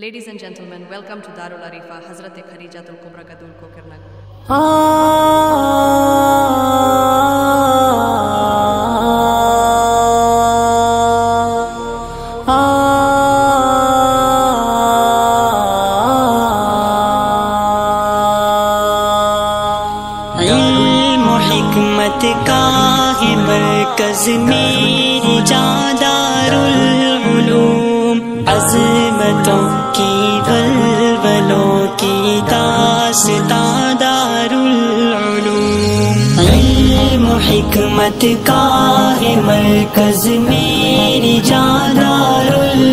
Ladies and gentlemen, welcome to Darul Arifa, Hazrat Khadijatul Kubra ka dul ko karna. علم و حکمت کا ہے مرکز میری جاں دارالعلوم، عظمتوں کی ولولوں کی داستاں دارالعلوم۔ علم و حکمت کا ہے مرکز میری جاں دارالعلوم،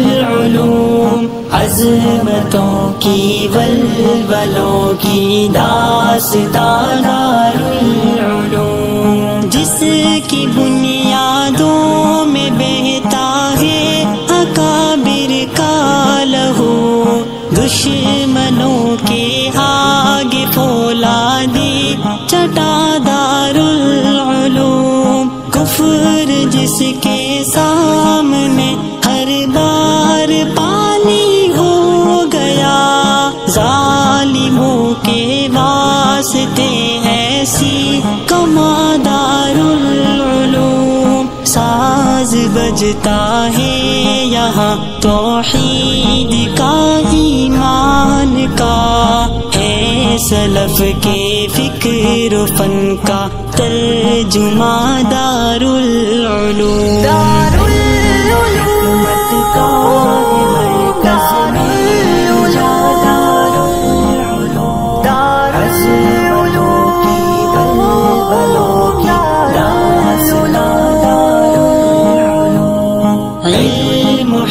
عظمتوں کی ولولوں کی داستاں دارالعلوم، جس کی بنیادوں میں بہتا ہے اکابر کا لہو، دشمنوں کے آگے فولادی چٹا دارالعلوم، کفر جس کے سامنے ہر بار پانی ہو گیا، ظالموں کے واسطے ایسی کما دارالعلوم، ساز بجتا ہے یہاں توحید کا ایمان کا، ہے سلف کے فکر و فن کا ترجمہ دارالعلوم۔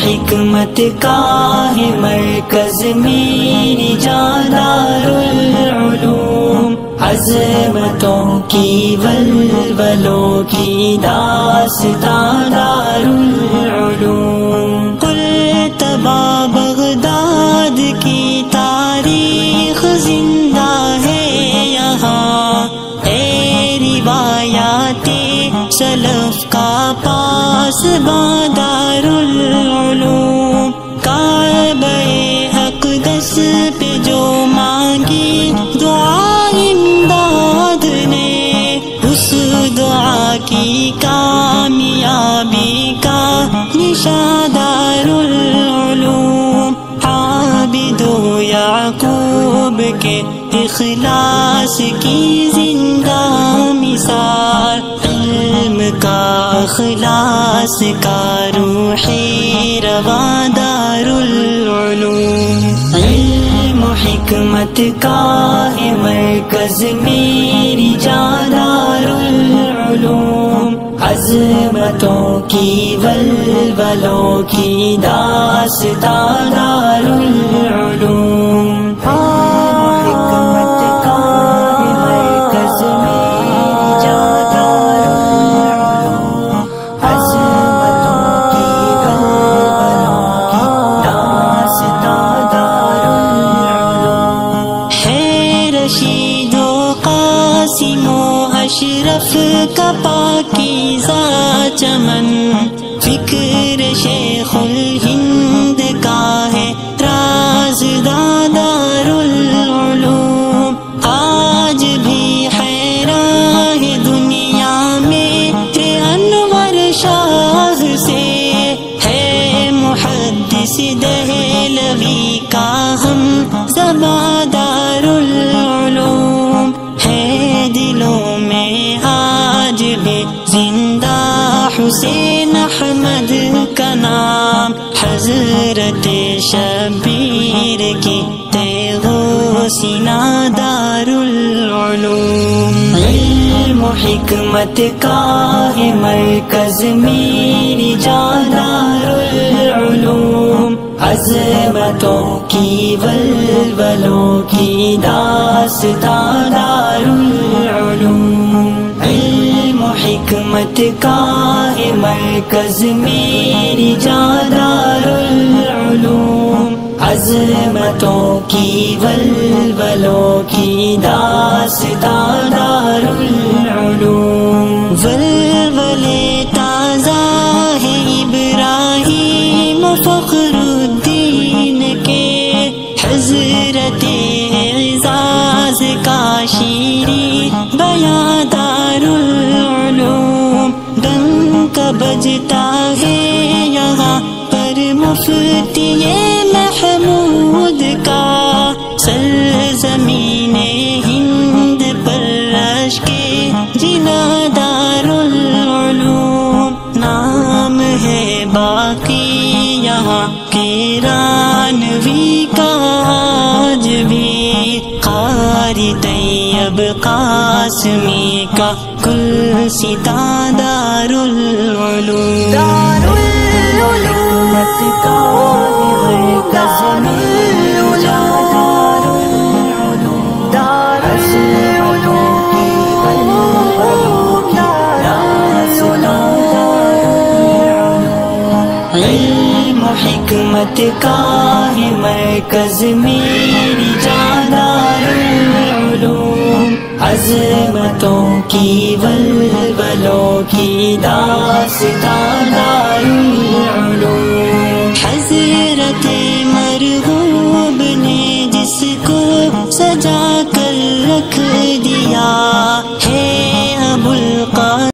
حکمت کا ہے مرکز میری جاں دارالعلوم، عظمتوں کی ولولوں کی داستاں دارالعلوم۔ قلتبہ بغداد کی تاریخ زندہ ہے یہاں، اے روایات سلف کا پاسباں دارالعلوم، کعبہ اقدس پہ جو مانگی دعا امداد نے، اس دعا کی کامیابی کا نشاں دارالعلوم، عابد و یعقوب کے اخلاص کی زندہ مثال، علم کا اخلاص کا روحی رواں دارالعلوم۔ علم و حکمت کا ہے مرکز میری جاں دارالعلوم، عظمتوں کی ولولوں کی داستاں دارالعلوم۔ اشرف کا پاکیزہ چمن، فکر شیخ الہند کا ہے رازداں دارالعلوم، آج بھی حیران ہے دنیا میں انور شاہ سے، ہے محدث دہلوی کا ہم زباں دارالعلوم، ہے دلوں میں آج بھی زندہ حسین احمد کا نام، حضرت شبیر کی تیغ و سینہ دارالعلوم۔ علم و حکمت کا ہے مرکز میری جاں دارالعلوم، عظمتوں کی ولولوں کی داستاں دارالعلوم۔ علم و حکمت کا ہے مرکز میری جاں دارالعلوم، عظمتوں کی ولولوں کی داستاں دارالعلوم۔ ولولے تازہ ہے ابراہیم فخر الدین کے، بجتا ہے یہاں پر مفتی محمود کا، سرزمین ہند پر اشک جنا دارالعلوم، نام ہے باقی یہاں کیرانوی کا آج بھی، قاری طیب قاسمی کا کل ستا دارالعلوم، دارالعلوم کا مرکز میں جا دارالعلوم، دارالعلوم کی بلبلوں کی داستان، علم و حکمت کا ہے مرکز میری جان دارالعلوم، عظمتوں کی ولولوں کی داستان دارالعلوم،